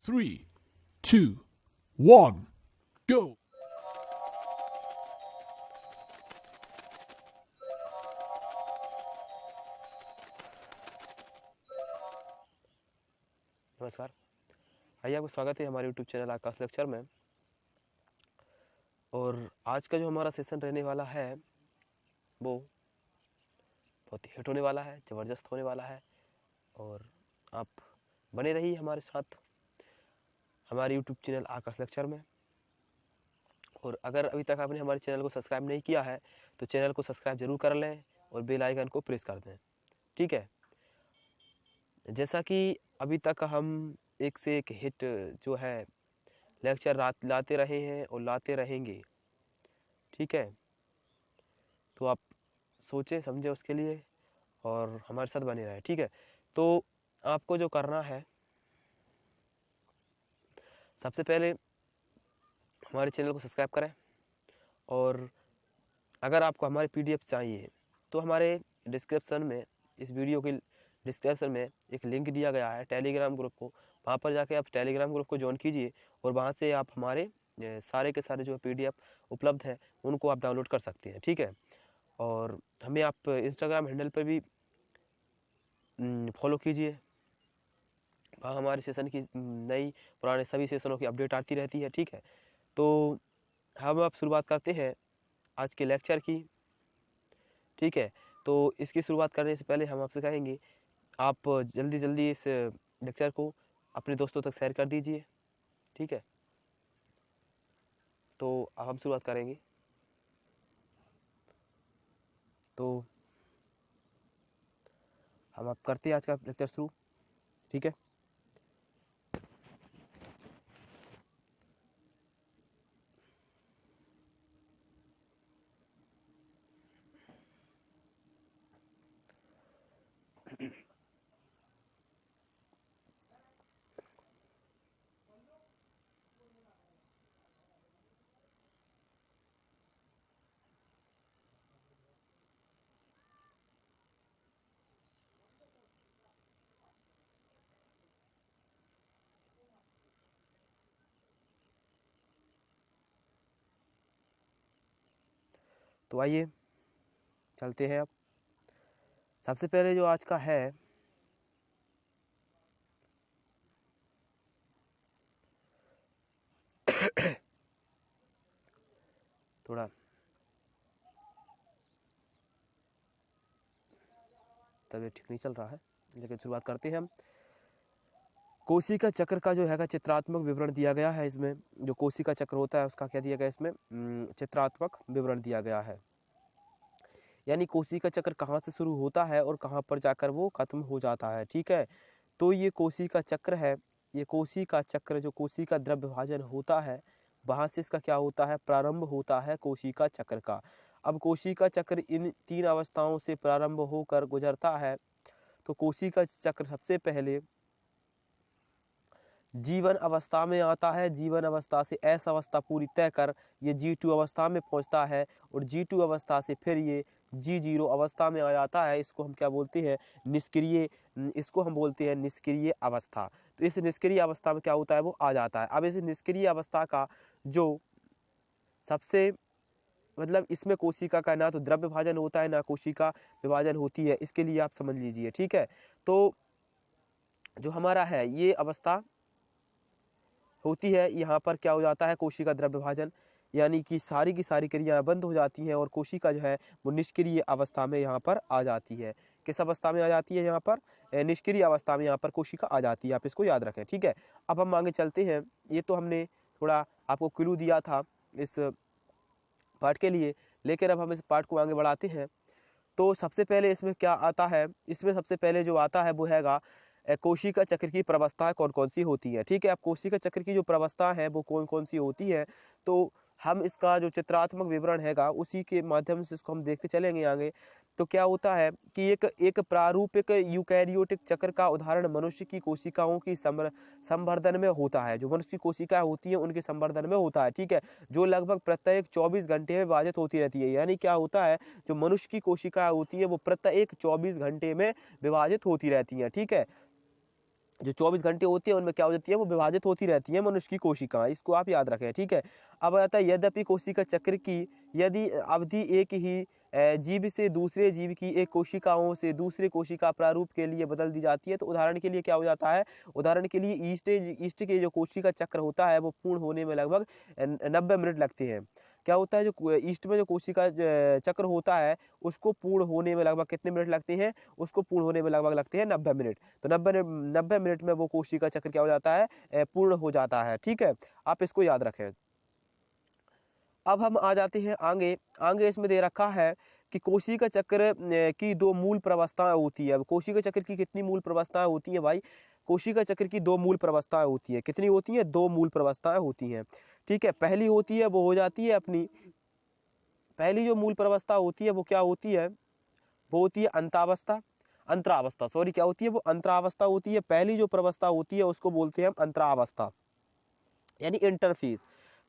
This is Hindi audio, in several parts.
3, 2, 1, go! नमस्कार। आइए, आपका स्वागत है हमारे यूट्यूब चैनल आकाश लेक्चर में। और आज का जो हमारा सेशन रहने वाला है वो बहुत ही हिट होने वाला है, ज़बरदस्त होने वाला है। और आप बने रहिए हमारे साथ हमारे यूट्यूब चैनल आकाश लेक्चर में। और अगर अभी तक आपने हमारे चैनल को सब्सक्राइब नहीं किया है तो चैनल को सब्सक्राइब जरूर कर लें और बेल आइकन को प्रेस कर दें, ठीक है। जैसा कि अभी तक हम एक से एक हिट जो है लेक्चर लाते रहे हैं और लाते रहेंगे, ठीक है। तो आप सोचें समझें उसके लिए और हमारे साथ बने रहें, ठीक है। तो आपको जो करना है, सबसे पहले हमारे चैनल को सब्सक्राइब करें। और अगर आपको हमारे पीडीएफ चाहिए तो हमारे डिस्क्रिप्शन में, इस वीडियो के डिस्क्रिप्शन में एक लिंक दिया गया है टेलीग्राम ग्रुप को। वहाँ पर जाके आप टेलीग्राम ग्रुप को ज्वाइन कीजिए और वहाँ से आप हमारे सारे के सारे जो पीडीएफ उपलब्ध हैं उनको आप डाउनलोड कर सकते हैं, ठीक है। और हमें आप इंस्टाग्राम हैंडल पर भी फॉलो कीजिए। वहाँ हमारे सेशन की नई पुराने सभी सेशनों की अपडेट आती रहती है, ठीक है। तो हम अब शुरुआत करते हैं आज के लेक्चर की, ठीक है। तो इसकी शुरुआत करने से पहले हम आपसे कहेंगे आप जल्दी जल्दी इस लेक्चर को अपने दोस्तों तक शेयर कर दीजिए, ठीक है। तो अब हम शुरुआत करेंगे। तो हम अब करते हैं आज का लेक्चर शुरू, ठीक है। तो आइए चलते हैं। अब सबसे पहले जो आज का है थोड़ा तबीयत ठीक नहीं चल रहा है, लेकिन शुरुआत करते हैं हम। कोशिका चक्र का जो है चित्रात्मक विवरण दिया गया है। इसमें जो कोशिका चक्र होता है उसका क्या दिया गया, इसमें चित्रात्मक विवरण दिया गया है। यानी कोशिका चक्र कहाँ से शुरू होता है और कहाँ पर जाकर वो खत्म हो जाता है, ठीक है। तो ये कोशिका चक्र है, ये कोशिका चक्र जो कोशिका द्रव्य विभाजन होता है वहाँ से इसका क्या होता है, प्रारंभ होता है कोशिका चक्र का। अब कोशिका चक्र इन तीन अवस्थाओं से प्रारंभ होकर गुजरता है। तो कोशिका चक्र सबसे पहले जीवन अवस्था में आता है। जीवन अवस्था से एस अवस्था पूरी तय कर ये G2 अवस्था में पहुंचता है और G2 अवस्था से फिर ये G0 अवस्था में आ जाता है। इसको हम क्या बोलते हैं, निष्क्रिय, इसको हम बोलते हैं निष्क्रिय अवस्था। तो इस निष्क्रिय अवस्था में क्या होता है, वो आ जाता है। अब इस निष्क्रिय अवस्था का जो सबसे मतलब इसमें कोशिका का ना तो द्रव्य विभाजन होता है ना कोशिका विभाजन होती है, इसके लिए आप समझ लीजिए, ठीक है। तो जो हमारा है ये अवस्था होती है, यहाँ पर क्या हो जाता है, कोशिका द्रव्य विभाजन, यानी कि सारी की सारी क्रियाएं बंद हो जाती हैं और कोशिका जो है वो निष्क्रिय अवस्था में यहाँ पर आ जाती है। किस अवस्था में आ जाती है, यहाँ पर निष्क्रिय अवस्था में यहाँ पर कोशिका आ जाती है। आप इसको याद रखें, ठीक है। अब हम आगे चलते हैं। ये तो हमने थोड़ा आपको क्लू दिया था इस पार्ट के लिए, लेकिन अब हम इस पार्ट को आगे बढ़ाते हैं। तो सबसे पहले इसमें क्या आता है, इसमें सबसे पहले जो आता है वो हैगा कोशिका चक्र की प्रवस्था कौन कौन सी होती है, ठीक है। अब कोशिका चक्र की जो प्रवस्था है वो कौन कौन सी होती है, तो हम इसका जो चित्रात्मक विवरण हैगा उसी के माध्यम से इसको हम देखते चलेंगे आगे। तो क्या होता है कि एक प्रारूपिक यूकैरियोटिक चक्र का उदाहरण मनुष्य की कोशिकाओं की संवर्धन में होता है। जो मनुष्य की कोशिकाएं होती हैं उनके संवर्धन में होता है, ठीक है, जो लगभग प्रत्येक 24 घंटे में विभाजित होती रहती है। यानी क्या होता है, जो मनुष्य की कोशिकाएं होती है वो प्रत्येक 24 घंटे में विभाजित होती रहती हैं, ठीक है। जो 24 घंटे होती है उनमें क्या हो जाती है, वो विभाजित होती रहती है मनुष्य की कोशिकाएं। इसको आप याद रखें, ठीक है। अब आता है यद्यपि कोशिका चक्र की यदि अवधि एक ही जीव से दूसरे जीव की एक कोशिकाओं से दूसरे कोशिका प्रारूप के लिए बदल दी जाती है, तो उदाहरण के लिए क्या हो जाता है, उदाहरण के लिए ईस्ट के जो कोशिका चक्र होता है वो पूर्ण होने में लगभग 90 मिनट लगते हैं। क्या होता है, जो ईस्ट में जो कोशिका चक्र होता है उसको पूर्ण होने में लगभग कितने मिनट लगते हैं, उसको पूर्ण होने में लगभग लगते हैं 90 मिनट। तो 90 मिनट में वो कोशिका चक्र क्या हो जाता है, पूर्ण हो जाता है, ठीक है। आप इसको याद रखें। अब हम आ जाते हैं आगे। आगे इसमें दे रखा है कि कोशिका चक्र की दो मूल प्रवस्थाएं होती है। अब कोशिका चक्र की कितनी मूल प्रवस्थाएं होती है भाई, कोशिका चक्र की दो मूल प्रवस्थाएं होती है। कितनी होती है, दो मूल प्रवस्थाएं होती हैं, ठीक है। पहली होती है वो हो जाती है अपनी, पहली जो मूल प्रवस्था होती है वो क्या होती है, वो होती है अंतरावस्था, क्या होती है, वो अंतरावस्था होती है। पहली जो प्रवस्था होती है उसको बोलते हैं हम अंतरावस्था, यानी इंटरफेज।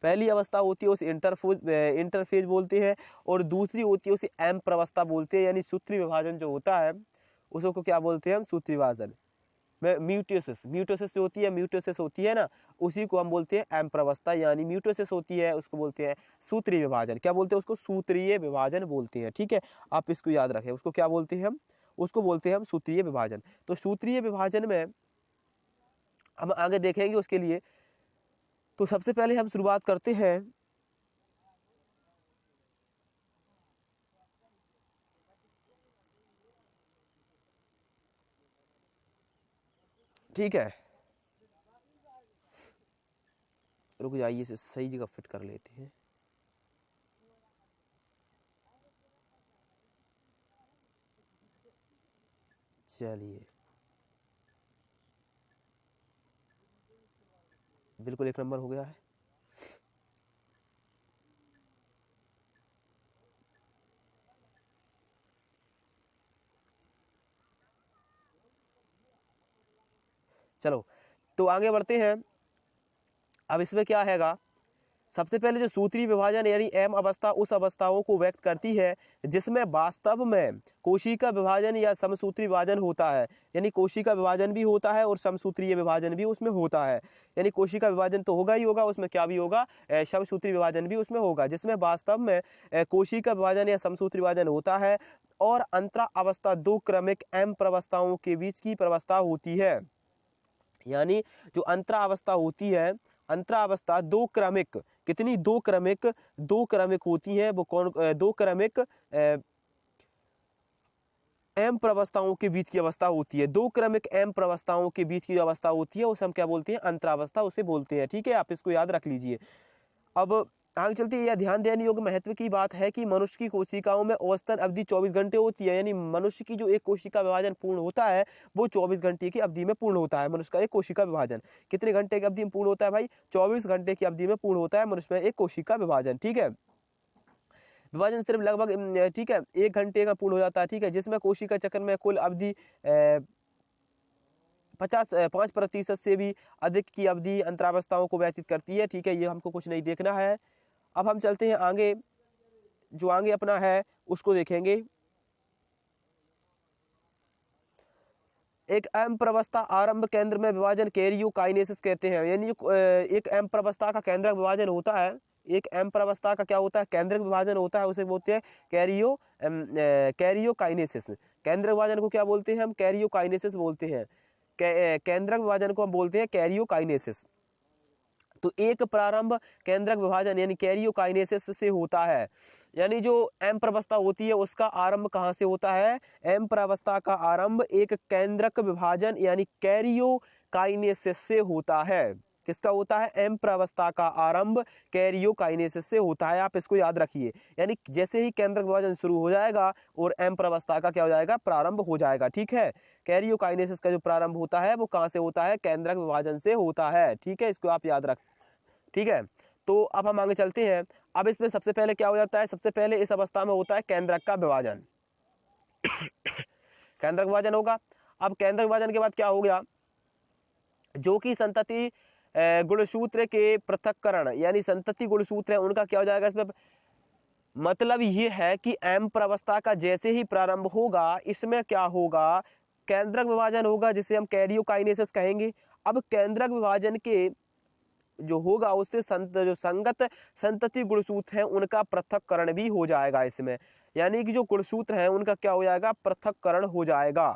पहली अवस्था होती है उसे इंटरफेज बोलते हैं, और दूसरी होती है उसे एम प्रवस्था बोलते हैं, यानी सूत्री विभाजन जो होता है उसको क्या बोलते हैं हम, सूत्री विभाजन। म्यूटोसिस होती है ना, उसी को हम बोलते हैं एम प्रवस्था, यानी म्यूटोसिस होती है उसको बोलते हैं सूत्रीय विभाजन। क्या बोलते हैं उसको, सूत्रीय विभाजन बोलते हैं, ठीक है। आप इसको याद रखें, उसको क्या बोलते हैं हम, उसको बोलते हैं हम सूत्रीय विभाजन। तो सूत्रीय विभाजन में हम आगे देखेंगे उसके लिए। तो सबसे पहले हम शुरुआत करते हैं ठीक है, रुक जाइए, इसे सही जगह फिट कर लेते हैं। चलिए, बिल्कुल एक नंबर हो गया है। चलो तो आगे बढ़ते हैं। अब इसमें क्या हैगा, सबसे पहले जो सूत्री विभाजन यानी एम अवस्था उस अवस्थाओं को व्यक्त करती है जिसमें वास्तव में कोशिका विभाजन या समसूत्री विभाजन होता है। यानी कोशिका विभाजन भी होता है और समसूत्रीय विभाजन भी उसमें होता है। यानी कोशिका विभाजन तो होगा ही होगा, उसमें क्या भी होगा, समसूत्री विभाजन भी उसमें होगा, जिसमें वास्तव में कोशिका विभाजन या समसूत्री विभाजन होता है। और अंतरा अवस्था दो क्रमिक एम प्रवस्थाओं के बीच की प्रवस्था होती है। यानी जो अंतरा अवस्था होती है, अंतरा अवस्था दो क्रमिक, कितनी, दो क्रमिक होती है। वो कौन, दो क्रमिक एम प्रवस्थाओं के बीच की अवस्था होती है। दो क्रमिक एम प्रवस्थाओं के बीच की जो अवस्था होती है उसे हम क्या बोलते हैं, अंतरावस्था उसे बोलते हैं, ठीक है। आप इसको याद रख लीजिए। अब आगे चलते यह ध्यान देने योग्य महत्व की बात है कि मनुष्य की कोशिकाओं में औसतन अवधि 24 घंटे होती है। यानी मनुष्य की जो एक कोशिका विभाजन पूर्ण होता है वो 24 घंटे की अवधि में पूर्ण होता है। मनुष्य का एक कोशिका विभाजन कितने घंटे की अवधि में पूर्ण होता है भाई, 24 घंटे की अवधि में पूर्ण होता है मनुष्य में एक कोशिका विभाजन, ठीक है। विभाजन सिर्फ लगभग ठीक है 1 घंटे का पूर्ण हो जाता है, ठीक है, जिसमें कोशिका चक्र में कुल अवधि 5% से भी अधिक की अवधि अंतरावस्थाओं को व्यतीत करती है, ठीक है। ये हमको कुछ नहीं देखना है। अब हम चलते हैं आगे, जो आगे अपना है उसको देखेंगे। एक एम प्रवस्था आरंभ केंद्र में विभाजन कैरियोकाइनेसिस कहते हैं। यानी एक एम प्रवस्था का केंद्रक विभाजन होता है, एक एम प्रवस्था का क्या होता है, केंद्रक विभाजन होता है, उसे बोलते हैं कैरियोकाइनेसिस। केंद्रक विभाजन को क्या बोलते हैं हम, कैरियोकाइनेसिस बोलते हैं। केंद्रक विभाजन को हम बोलते हैं कैरियोकाइनेसिस। तो एक प्रारंभ केंद्रक विभाजन यानी कैरियोकाइनेसिस से होता है। यानी जो एम प्रवस्था होती है उसका आरंभ कहाँ से होता है, एम प्रवस्था का आरंभ एक केंद्रक विभाजन यानी कैरियोकाइनेसिस से होता है। किसका होता है, एम प्रवस्था का आरंभ कैरियोकाइनेसिस से होता है। आप इसको याद रखिए। यानी जैसे ही केंद्रक विभाजन शुरू हो जाएगा और एम प्रवस्था का क्या हो जाएगा, प्रारंभ हो जाएगा, ठीक है। कैरियोकाइनेसिस का जो प्रारंभ होता है वो कहाँ से होता है, केंद्रक विभाजन से होता है, ठीक है। इसको आप याद रख, ठीक है। तो अब हम आगे चलते हैं। अब इसमें सबसे पहले क्या हो जाता है, सबसे पहले इस अवस्था में होता है केंद्रक का विभाजन केंद्रक विभाजन होगा। अब केंद्रक विभाजन के बाद क्या हो गया, जो कि संतति गुणसूत्र के पृथक्करण यानी संतति गुणसूत्र है उनका क्या हो जाएगा। इसमें मतलब ये है कि एम प्रवस्था का जैसे ही प्रारंभ होगा इसमें क्या होगा, केंद्रक विभाजन होगा जिसे हम कैरियोकाइनेसिस कहेंगे। अब केंद्रक विभाजन के जो होगा उससे जो संगत संतति गुणसूत्र हैं उनका पृथक्करण भी हो जाएगा इसमें, यानी कि जो गुणसूत्र हैं उनका क्या हो जाएगा, पृथक्करण हो जाएगा।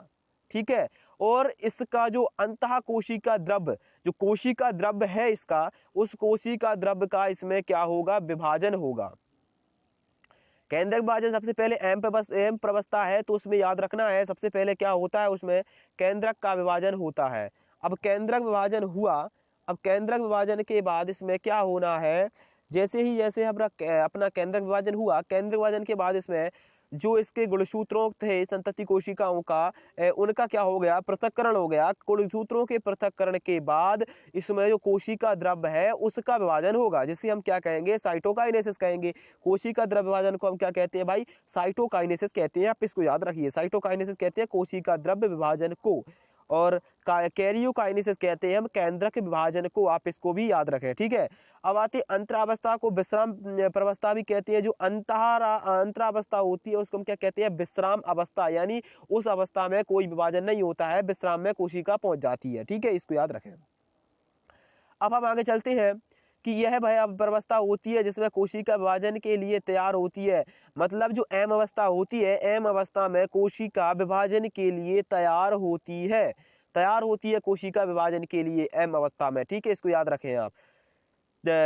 ठीक है, और इसका जो अंतः कोशिका द्रव्य, जो कोशिका द्रव्य है इसका, उस कोशिका द्रव्य का इसमें क्या होगा, विभाजन होगा। केंद्रक विभाजन सबसे पहले एम प्रवस्था है, तो उसमें याद रखना है सबसे पहले क्या होता है, उसमें केंद्रक का विभाजन होता है। अब केंद्रक विभाजन हुआ, अब केंद्रक विभाजन के बाद इसमें क्या होना है, जैसे अपना केंद्रक विभाजन हुआ, केंद्रक विभाजन के बाद इसमें जो इसके गुणसूत्रों थे संतति कोशिकाओं का, उनका क्या हो गया, पृथक्करण हो गया। गुणसूत्रों के पृथक्करण के बाद इसमें जो कोशिका द्रव्य है उसका विभाजन होगा, जिसे हम क्या कहेंगे, साइटोकाइनेसिस कहेंगे। कोशिका द्रव्य विभाजन को हम क्या कहते हैं भाई, साइटोकाइनेसिस कहते हैं। आप इसको याद रखिए, साइटोकाइनेसिस कहते हैं कोशिका द्रव्य विभाजन को, और कैरियोकाइनेसिस कहते हैं हम केंद्रक विभाजन को। आप इसको भी याद रखें, ठीक है। अब आते हैं अंतरावस्था को, विश्राम प्रवस्था भी कहते हैं। जो अंतरावस्था होती है उसको हम क्या कहते हैं, विश्राम अवस्था, यानी उस अवस्था में कोई विभाजन नहीं होता है, विश्राम में कोशिका पहुंच जाती है। ठीक है, इसको याद रखें। अब हम आगे चलते हैं कि यह भय अवस्था होती है जिसमें कोशिका विभाजन के लिए तैयार होती है। मतलब जो एम अवस्था होती है, एम अवस्था में कोशिका विभाजन के लिए तैयार होती है कोशिका विभाजन के लिए एम अवस्था में। ठीक है, इसको याद रखें आप।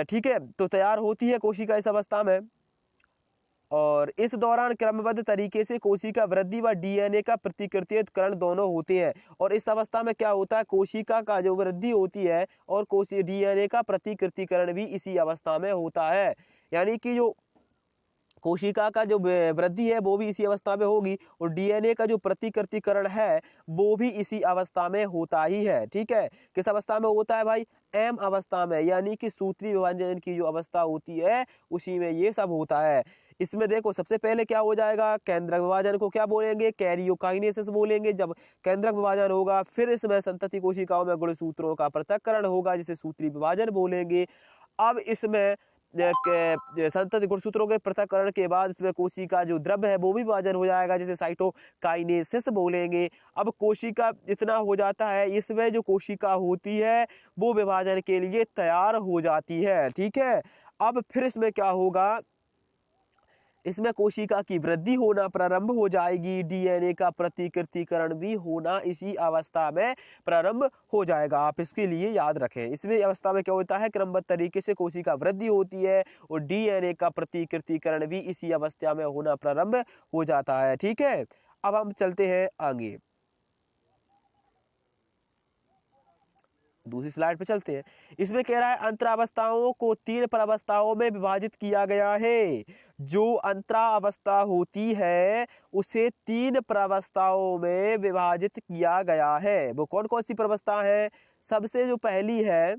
ठीक है, तो तैयार होती है कोशिका इस अवस्था में, और इस दौरान क्रमबद्ध तरीके से कोशिका वृद्धि व डीएनए का प्रतिकृतिकरण दोनों होते हैं। और इस अवस्था में क्या होता है, कोशिका का जो वृद्धि होती है और डीएनए का प्रतिकृतिकरण भी इसी अवस्था में होता है। यानी कि जो कोशिका का जो वृद्धि है वो भी इसी अवस्था में होगी, और डीएनए का जो प्रतिकृतिकरण है वो भी इसी अवस्था में होता ही है। ठीक है, किस अवस्था में होता है भाई, एम अवस्था में, यानी कि सूत्री विभाजन की जो अवस्था होती है उसी में ये सब होता है। इसमें देखो सबसे पहले क्या हो जाएगा, केंद्रक विभाजन को क्या बोलेंगे, कैरियोकाइनेसिस बोलेंगे। जब केंद्रक विभाजन होगा फिर इसमें संतति कोशिकाओं में गुणसूत्रों का पृथक्करण होगा जिसे सूत्री विभाजन बोलेंगे। अब इसमें संतति गुणसूत्रों के पृथक्करण के बाद इसमें कोशिका जो द्रव्य है वो भी विभाजन हो जाएगा जिसे साइटोकाइनेसिस बोलेंगे। अब कोशिका इतना हो जाता है, इसमें जो कोशिका होती है वो विभाजन के लिए तैयार हो जाती है। ठीक है, अब फिर इसमें क्या होगा, इसमें कोशिका की वृद्धि होना प्रारंभ हो जाएगी, डीएनए का प्रतिकृतिकरण भी होना इसी अवस्था में प्रारंभ हो जाएगा। आप इसके लिए याद रखें, इसमें अवस्था में क्या होता है, क्रमबद्ध तरीके से कोशिका वृद्धि होती है और डीएनए का प्रतिकृतिकरण भी इसी अवस्था में होना प्रारंभ हो जाता है। ठीक है, अब हम चलते हैं आगे, दूसरी स्लाइड पे चलते हैं। इसमें कह रहा है अंतरावस्थाओं को 3 प्रावस्थाओं में विभाजित किया गया है। जो अंतरावस्था होती है उसे 3 प्रावस्थाओं में विभाजित किया गया है। वो कौन कौन सी प्रावस्था है, सबसे जो पहली है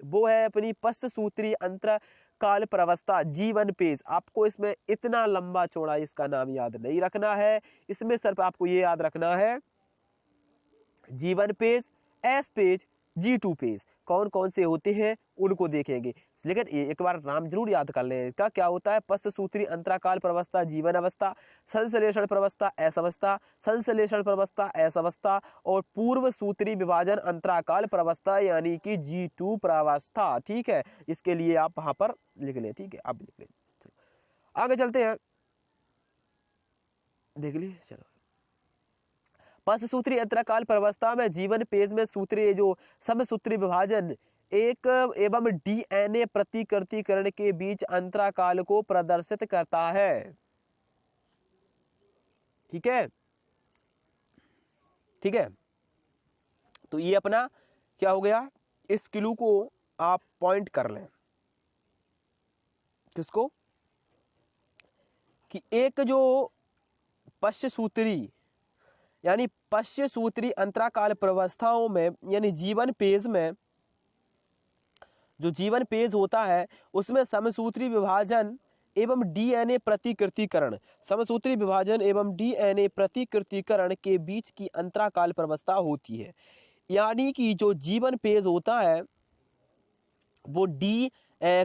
वो है अपनी पश्चसूत्री अंतराकाल प्रावस्था, जीवन पेज। आपको इसमें इतना लंबा चौड़ा इसका नाम याद नहीं रखना है, इसमें सिर्फ आपको ये याद रखना है जीवन page, S page, G2 page. कौन कौन से होते हैं उनको देखेंगे, लेकिन एक बार नाम जरूर याद कर लें इसका। क्या होता है, पश्चसूत्री अंतराकाल प्रावस्था जीवन अवस्था, संश्लेषण प्रावस्था एस अवस्था, संश्लेषण प्रावस्था एस अवस्था, और पूर्व सूत्री विभाजन अंतराकाल प्रावस्था यानी कि G2 प्रावस्था। ठीक है, इसके लिए आप वहां पर लिख लें। ठीक है, आप लिख लें, आगे चलते हैं, देख लीजिए। चलो, पश्चसूत्री अंतराकाल प्रावस्था में जीवन पेज में सूत्री जो समसूत्री विभाजन एक एवं डीएनए प्रतिकृतिकरण के बीच अंतराकाल को प्रदर्शित करता है। ठीक है, ठीक है, तो ये अपना क्या हो गया, इस क्लू को आप पॉइंट कर लें, किसको, कि एक जो पश्चसूत्री यानी पश्चसूत्री अंतराकाल प्रावस्थाओं में यानी जीवन पेज में, जो जीवन पेज होता है उसमें समसूत्री विभाजन एवं डीएनए प्रतिकृतिकरण, समसूत्री विभाजन एवं डीएनए प्रतिकृतिकरण के बीच की अंतराकाल प्रावस्था होती है। यानी कि जो जीवन पेज होता है वो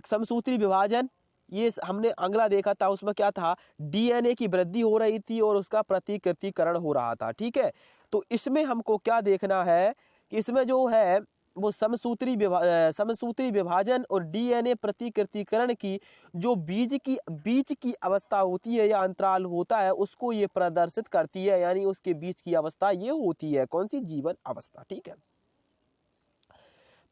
समसूत्री विभाजन ये हमने अगला देखा था, उसमें क्या था, डीएनए की वृद्धि हो रही थी और उसका प्रतिकृतिकरण हो रहा था। ठीक है, तो इसमें हमको क्या देखना है कि इसमें जो है वो समसूत्री विभाजन और डीएनए प्रतिकृतिकरण की जो बीच की अवस्था होती है या अंतराल होता है, उसको ये प्रदर्शित करती है, यानी उसके बीच की अवस्था ये होती है कौन सी, जीवन अवस्था। ठीक है,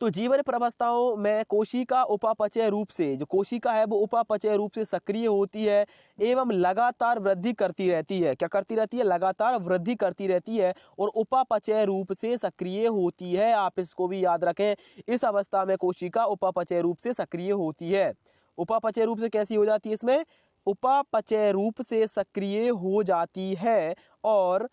तो जीवन प्रवस्थाओं में कोशिका उपापचय रूप से, जो कोशिका है वो उपापचय रूप से सक्रिय होती है एवं लगातार वृद्धि करती रहती है। क्या करती रहती है, लगातार वृद्धि करती रहती है और उपापचय रूप से सक्रिय होती है। आप इसको भी याद रखें, इस अवस्था में कोशिका उपापचय रूप से सक्रिय होती है। उपापचय रूप से कैसी हो जाती है, इसमें उपापचय रूप से सक्रिय हो जाती है और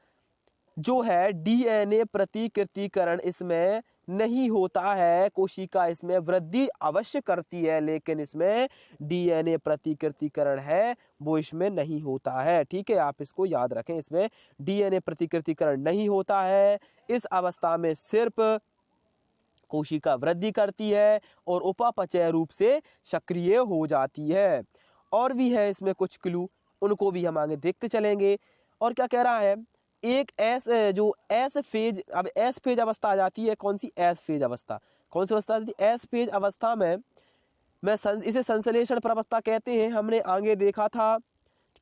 जो है डीएनए प्रतिकृतिकरण इसमें नहीं होता है। कोशिका इसमें वृद्धि अवश्य करती है लेकिन इसमें डीएनए प्रतिकृतिकरण है वो इसमें नहीं होता है। ठीक है, आप इसको याद रखें, इसमें डीएनए प्रतिकृतिकरण नहीं होता है। इस अवस्था में सिर्फ कोशिका वृद्धि करती है और उपापचय रूप से सक्रिय हो जाती है। और भी है इसमें कुछ क्लू, उनको भी हम आगे देखते चलेंगे। और क्या कह रहा है, एक एस फेज, अब एस फेज अवस्था आ जाती है। कौन सी, एस फेज अवस्था। कौन सी अवस्था आती है, एस फेज अवस्था में इसे संश्लेषण प्रवस्था कहते हैं। हमने आगे देखा था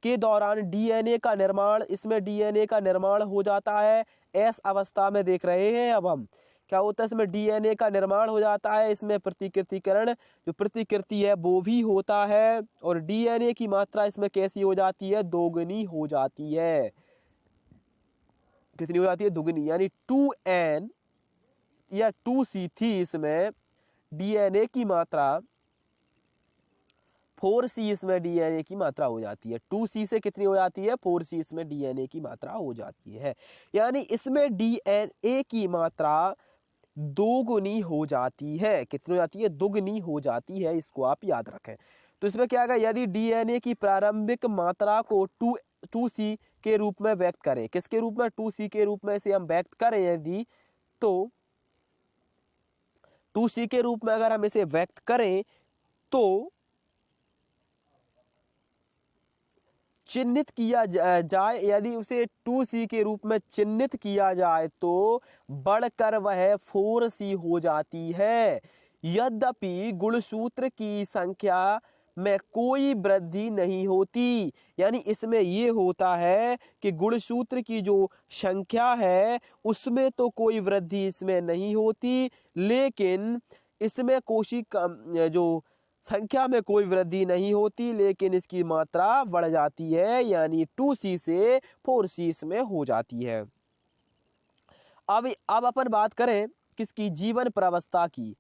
के दौरान डीएनए का निर्माण, इसमें डीएनए का निर्माण हो जाता है। एस अवस्था में देख रहे हैं अब हम, क्या होता है, इसमें डीएनए का निर्माण हो जाता है। इसमें प्रतिकृतिकरण, जो प्रतिकृति है वो भी होता है और डीएनए की मात्रा इसमें कैसी हो जाती है, दोगुनी हो जाती है। कितनी हो जाती है, दुगनी, यानी 2n या 2c थी इसमें डीएनए की मात्रा, 4c इसमें डीएनए की मात्रा हो जाती है। 2c से कितनी हो जाती है, 4c इसमें डीएनए की मात्रा हो जाती है। यानी इसमें डीएनए की मात्रा दोगुनी हो जाती है। कितनी हो जाती है, दोगुनी हो जाती है। इसको आप याद रखें। तो इसमें क्या है, यदि डीएनए की प्रारंभिक मात्रा को 2c के रूप में व्यक्त करें, किसके रूप में, 2c के रूप में इसे हम व्यक्त करें यदि, तो 2c के रूप में अगर हम इसे व्यक्त करें तो चिन्हित किया जाए, यदि उसे 2c के रूप में चिन्हित किया जाए तो बढ़कर वह 4c हो जाती है। यद्यपि गुणसूत्र की संख्या में कोई वृद्धि नहीं होती। यानी इसमें ये होता है कि गुणसूत्र की जो संख्या है उसमें तो कोई वृद्धि इसमें नहीं होती, लेकिन इसमें कोशिका जो संख्या में कोई वृद्धि नहीं होती, लेकिन इसकी मात्रा बढ़ जाती है, यानी 2c से 4c इसमें हो जाती है। अब अपन बात करें किसकी, जीवन प्रावस्था की।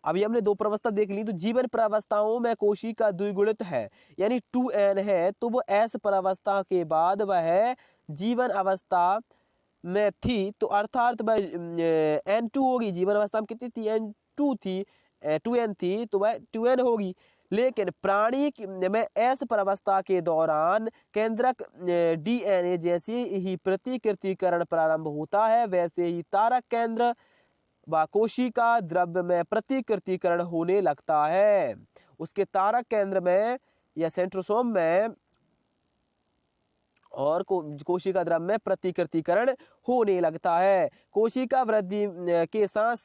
अभी हमने दो प्रावस्था देख ली, तो जीवन प्रावस्थाओं में कोशिका द्विगुणित है, यानी 2n है, तो वो एस प्रावस्था के बाद वह जीवन अवस्था में थी, तो अर्थात वह n2 होगी। जीवन अवस्था में कितनी थी, n2 थी, 2n थी, तो वह 2n होगी। लेकिन प्राणी में एस प्रावस्था के दौरान केंद्रक डीएनए जैसे ही प्रतिकृतिकरण प्रारंभ होता है, वैसे ही तारक केंद्र व कोशिका द्रव्य में प्रतिकृतिकरण होने लगता है। उसके तारक केंद्र में या सेंट्रोसोम में और कोशिका द्रव्य में प्रतिकृतिकरण होने लगता है। कोशिका वृद्धि के साथ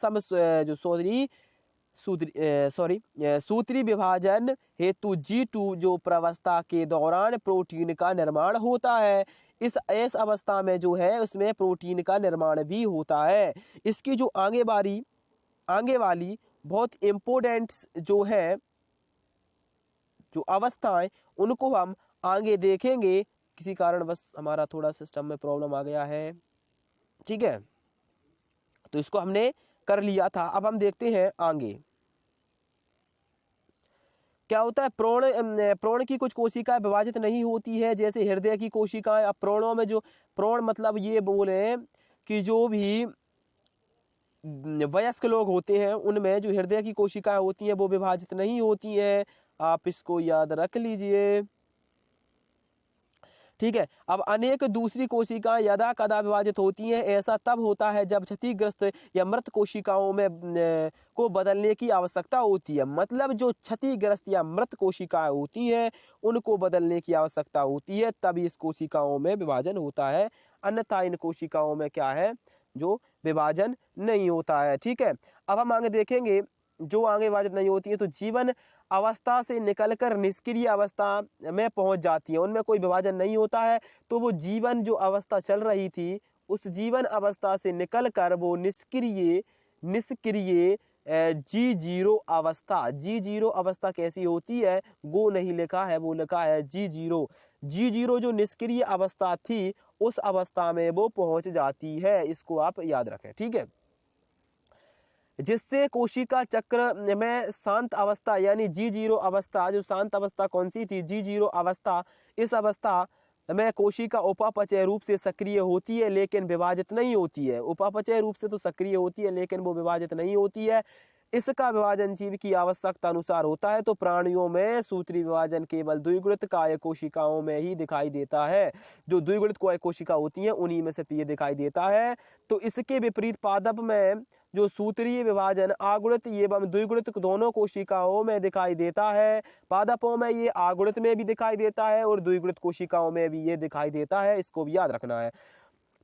सूत्री विभाजन हेतु G2 जो प्रावस्था के दौरान प्रोटीन का निर्माण होता है। इस अवस्था में जो है उसमें प्रोटीन का निर्माण भी होता है। इसकी जो आगे वाली बहुत इम्पोर्टेंट जो है जो अवस्थाएं, उनको हम आगे देखेंगे। किसी कारण बस हमारा थोड़ा सिस्टम में प्रॉब्लम आ गया है, ठीक है, तो इसको हमने कर लिया था। अब हम देखते हैं आगे क्या होता है। प्रोण की कुछ कोशिकाएं विभाजित नहीं होती है, जैसे हृदय की कोशिकाएं। अब प्रोणों में जो प्रोण मतलब ये बोले कि जो भी वयस्क लोग होते हैं उनमें जो हृदय की कोशिकाएं होती हैं वो विभाजित नहीं होती हैं। आप इसको याद रख लीजिए। ठीक है। अब अनेक दूसरी कोशिकाएं यदा कदा विभाजित होती हैं, ऐसा तब होता है जब क्षतिग्रस्त या मृत कोशिकाओं में को बदलने की आवश्यकता होती है। मतलब जो क्षतिग्रस्त या मृत कोशिकाएं होती हैं उनको बदलने की आवश्यकता होती है, तब इस कोशिकाओं में विभाजन होता है, अन्यथा इन कोशिकाओं में क्या है, जो विभाजन नहीं होता है। ठीक है। अब हम आगे देखेंगे, जो आगे विभाजित नहीं होती है तो जीवन अवस्था से निकलकर निष्क्रिय अवस्था में पहुंच जाती है, उनमें कोई विभाजन नहीं होता है। तो वो जीवन जो अवस्था चल रही थी उस जीवन अवस्था से निकलकर वो निष्क्रिय G0 अवस्था, G0 अवस्था कैसी होती है, गो नहीं लिखा है, वो लिखा है G0 जो निष्क्रिय अवस्था थी उस अवस्था में वो पहुंच जाती है, इसको आप याद रखें। ठीक है। जिससे कोशिका चक्र में शांत अवस्था यानी G0 अवस्था, जो शांत अवस्था कौन सी थी, G0 अवस्था, इस अवस्था में कोशिका उपापचय रूप से सक्रिय होती है लेकिन विभाजित नहीं होती है। उपापचय रूप से तो सक्रिय होती है लेकिन वो विभाजित नहीं होती है। इसका विभाजन जीव की आवश्यकता अनुसार होता है। तो प्राणियों में सूत्री विभाजन केवल द्विगुणित काय कोशिकाओं में ही दिखाई देता है, जो द्विगुणित काय कोशिका होती हैं उन्हीं में सिर्फ ये दिखाई देता है। तो इसके विपरीत पादप में जो सूत्रीय विभाजन आगुणित एवं द्विगुणित दोनों कोशिकाओं में दिखाई देता है। पादपों में ये आगुणित में भी दिखाई देता है और द्विगुणित कोशिकाओं में भी ये दिखाई देता है, इसको भी याद रखना है।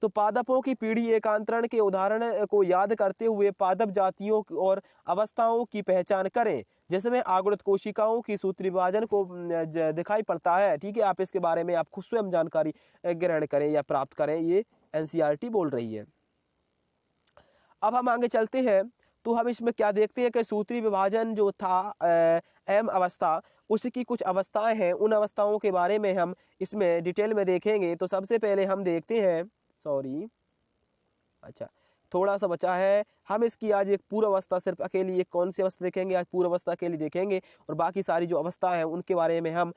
तो पादपों की पीढ़ी एकांतरण के उदाहरण को याद करते हुए पादप जातियों और अवस्थाओं की पहचान करें, जिसमें आगुणित कोशिकाओं की सूत्री विभाजन को दिखाई पड़ता है। ठीक है। आप इसके बारे में आप खुद स्वयं जानकारी ग्रहण करें या प्राप्त करें, ये NCERT बोल रही है। अब हम आगे चलते हैं, तो हम इसमें क्या देखते हैं कि सूत्री विभाजन जो था M अवस्था, उसकी कुछ अवस्थाएं हैं, उन अवस्थाओं के बारे में हम इसमें डिटेल में देखेंगे। तो सबसे पहले हम देखते हैं, अच्छा थोड़ा सा बचा है, हम इसकी आज एक पूर्व अवस्था सिर्फ अकेली एक कौन सी अवस्था देखेंगे, आज पूर्व अवस्था अकेली देखेंगे और बाकी सारी जो अवस्था है उनके बारे में हम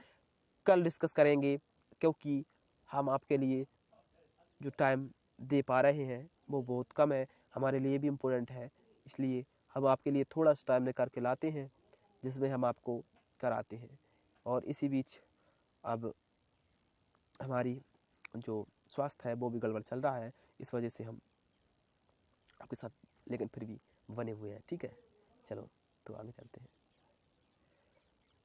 कल डिस्कस करेंगे, क्योंकि हम आपके लिए जो टाइम दे पा रहे हैं वो बहुत कम है, हमारे लिए भी इम्पोर्टेंट है, इसलिए हम आपके लिए थोड़ा सा टाइम निकाल के लाते हैं जिसमें हम आपको कराते हैं। और इसी बीच अब हमारी जो स्वास्थ्य है वो भी गड़बड़ चल रहा है, इस वजह से हम आपके साथ लेकिन फिर भी बने हुए हैं। ठीक है। चलो तो आगे चलते हैं।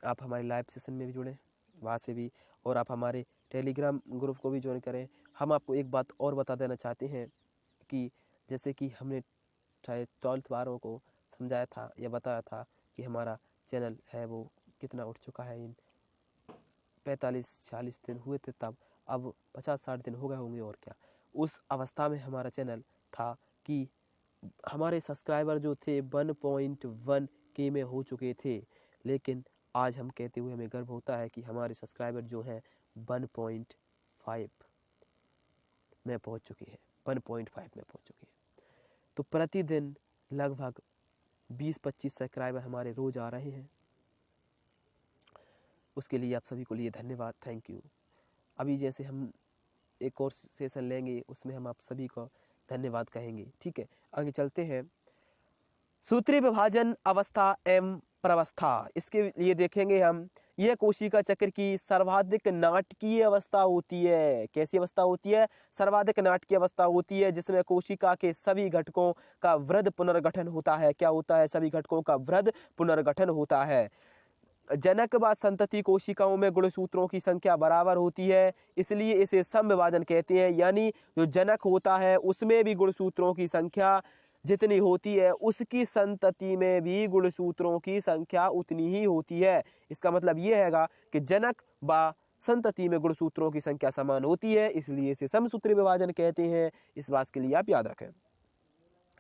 आप हमारे लाइव सेशन में भी जुड़ें वहाँ से भी, और आप हमारे टेलीग्राम ग्रुप को भी ज्वाइन करें। हम आपको एक बात और बता देना चाहते हैं कि जैसे कि हमने शायद 12th वालों को समझाया था या बताया था कि हमारा चैनल है वो कितना उठ चुका है, इन 45-46 दिन हुए थे तब, अब 50-60 दिन हो गए होंगे और क्या। उस अवस्था में हमारा चैनल था कि हमारे सब्सक्राइबर जो थे 1.1K में हो चुके थे, लेकिन आज हम कहते हुए हमें गर्व होता है कि हमारे सब्सक्राइबर जो हैं 1.5 में पहुंच चुके हैं, 1.5 में पहुंच चुके हैं। तो प्रतिदिन लगभग 20-25 सब्सक्राइबर हमारे रोज आ रहे हैं, उसके लिए आप सभी को लिए धन्यवाद, थैंक यू। अभी जैसे हम एक और सेशन लेंगे उसमें हम आप सभी को धन्यवाद कहेंगे। ठीक है। आगे चलते हैं। सूत्री विभाजन अवस्था एवं प्रवस्था, इसके लिए देखेंगे हम, यह कोशिका चक्र की सर्वाधिक नाटकीय अवस्था होती है। कैसी अवस्था होती है? सर्वाधिक नाटकीय अवस्था होती है, जिसमें कोशिका के सभी घटकों का वृहद पुनर्गठन होता है। क्या होता है? सभी घटकों का वृहद पुनर्गठन होता है। जनक व संतति कोशिकाओं में गुणसूत्रों की संख्या बराबर होती है, इसलिए इसे समविभाजन कहते हैं। यानी जो जनक होता है उसमें भी गुणसूत्रों की संख्या जितनी होती है, उसकी संतति में भी गुणसूत्रों की संख्या उतनी ही होती है। इसका मतलब ये हैगा कि जनक व संतति में गुणसूत्रों की संख्या समान होती है, इसलिए इसे समसूत्री विभाजन कहते हैं। इस बात के लिए आप याद रखें।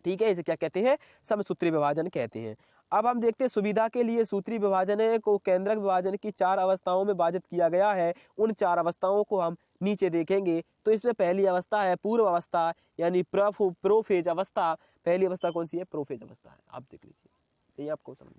ठीक है। इसे क्या कहते हैं? समसूत्री विभाजन कहते हैं। अब हम देखते हैं सुविधा के लिए सूत्री विभाजन को केंद्रक विभाजन की 4 अवस्थाओं में विभाजित किया गया है। उन 4 अवस्थाओं को हम नीचे देखेंगे। तो इसमें पहली अवस्था है पूर्व अवस्था, यानी प्रोफेज अवस्था। पहली अवस्था कौन सी है? प्रोफेज अवस्था है, आप देख लीजिए, ये आपको समझ।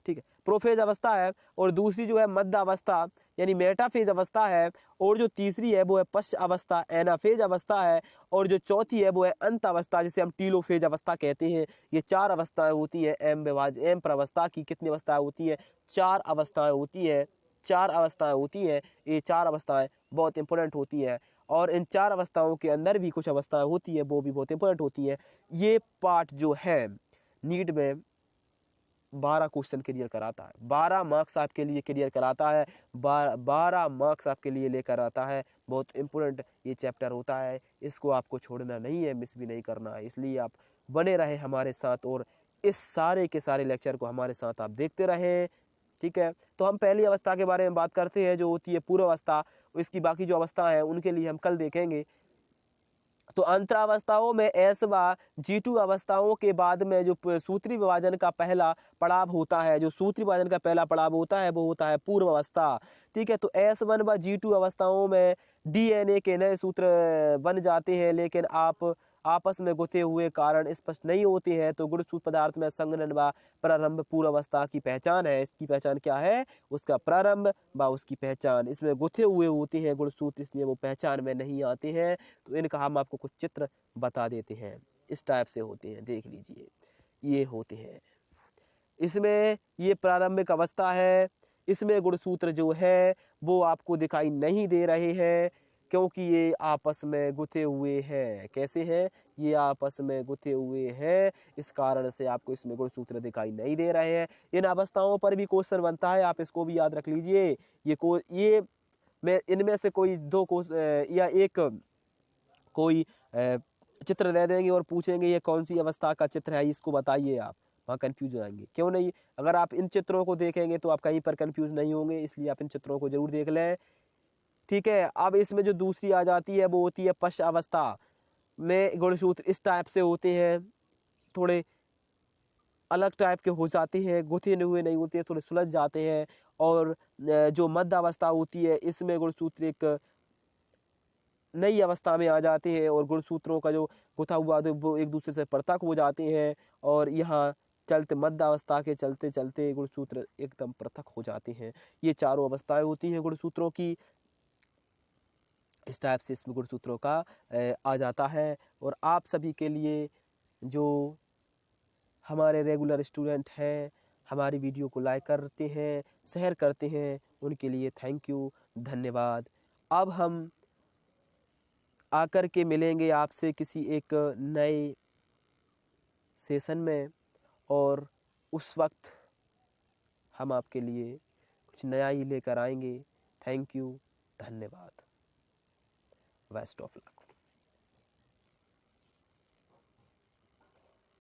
ठीक है, प्रोफेज अवस्था है। और दूसरी जो है मध्य अवस्था यानी मेटाफेज अवस्था है। और जो तीसरी है वो है पश्च अवस्था, एनाफेज अवस्था है। और जो चौथी है वो है अंत अवस्था, जिसे हम टीलोफेज अवस्था कहते हैं। ये 4 अवस्थाएं होती हैं एम प्रवस्था की। कितनी अवस्थाएं होती हैं? 4 अवस्थाएं होती हैं 4 अवस्थाएं होती हैं, ये 4 अवस्थाएं बहुत इंपॉर्टेंट होती हैं और इन 4 अवस्थाओं के अंदर भी कुछ अवस्थाएं होती है वो भी बहुत इंपॉर्टेंट होती है। ये पार्ट जो है नीट में 12 क्वेश्चन क्लियर कराता है, 12 मार्क्स आपके लिए क्लियर कराता है, 12 मार्क्स आपके लिए लेकर आता है। बहुत इंपॉर्टेंट ये चैप्टर होता है, इसको आपको छोड़ना नहीं है, मिस भी नहीं करना है। इसलिए आप बने रहे हमारे साथ और इस सारे के सारे लेक्चर को हमारे साथ आप देखते रहें, ठीक है। तो हम पहली अवस्था के बारे में बात करते हैं जो होती है पूर्व अवस्था। इसकी बाकी जो अवस्था है उनके लिए हम कल देखेंगे। तो अंतरावस्थाओं में एस व G2 अवस्थाओं के बाद में जो सूत्री विभाजन का पहला पड़ाव होता है, जो सूत्री विभाजन का पहला पड़ाव होता है वो होता है पूर्व अवस्था, ठीक है। तो S1 व G2 अवस्थाओं में DNA के नए सूत्र बन जाते हैं, लेकिन आप आपस में गुथे हुए कारण स्पष्ट नहीं होते हैं। तो गुणसूत्र पदार्थ में संघनन व प्रारंभ पूर्व अवस्था की पहचान है। इसकी पहचान क्या है? उसका प्रारंभ व उसकी पहचान। इसमें गुथे हुए होते हैं गुणसूत्र, इसलिए वो पहचान में नहीं आते हैं। तो इनका हम आपको कुछ चित्र बता देते हैं, इस टाइप से होते हैं, देख लीजिए ये होते हैं। इसमें ये प्रारंभिक अवस्था है, इसमें गुणसूत्र जो है वो आपको दिखाई नहीं दे रहे हैं क्योंकि ये आपस में गुथे हुए हैं। कैसे हैं? ये आपस में गुथे हुए हैं, इस कारण से आपको इसमें गुणसूत्र दिखाई नहीं दे रहे हैं। इन अवस्थाओं पर भी क्वेश्चन बनता है, आप इसको भी याद रख लीजिए। ये मैं इनमें से कोई 2 या एक कोई चित्र दे देंगे और पूछेंगे ये कौन सी अवस्था का चित्र है, इसको बताइए। आप वहाँ कंफ्यूज हो जाएंगे। क्यों नहीं? अगर आप इन चित्रों को देखेंगे तो आप कहीं पर कंफ्यूज नहीं होंगे, इसलिए आप इन चित्रों को जरूर देख लें, ठीक है। अब इसमें जो दूसरी आ जाती है वो होती है पश्च अवस्था में गुणसूत्र इस टाइप से होते हैं, थोड़े अलग टाइप के हो जाते हैं, गुथे हुए नहीं होते हैं, थोड़े सुलझ जाते हैं। और जो मध्य अवस्था होती है इसमें गुणसूत्र एक नई अवस्था में आ जाते हैं और गुणसूत्रों का जो गुथा हुआ वो एक दूसरे से पृथक हो जाते हैं और यहाँ चलते मध्य अवस्था के चलते चलते गुणसूत्र एकदम पृथक हो जाते हैं। ये चारों अवस्थाएं होती हैं गुणसूत्रों की, इस टाइप से इसमें गुणसूत्रों का आ जाता है। और आप सभी के लिए जो हमारे रेगुलर स्टूडेंट हैं, हमारी वीडियो को लाइक करते हैं, शेयर करते हैं, उनके लिए थैंक यू, धन्यवाद। अब हम आकर के मिलेंगे आपसे किसी एक नए सेशन में और उस वक्त हम आपके लिए कुछ नया ही लेकर आएंगे। थैंक यू, धन्यवाद, बेस्ट ऑफ लक।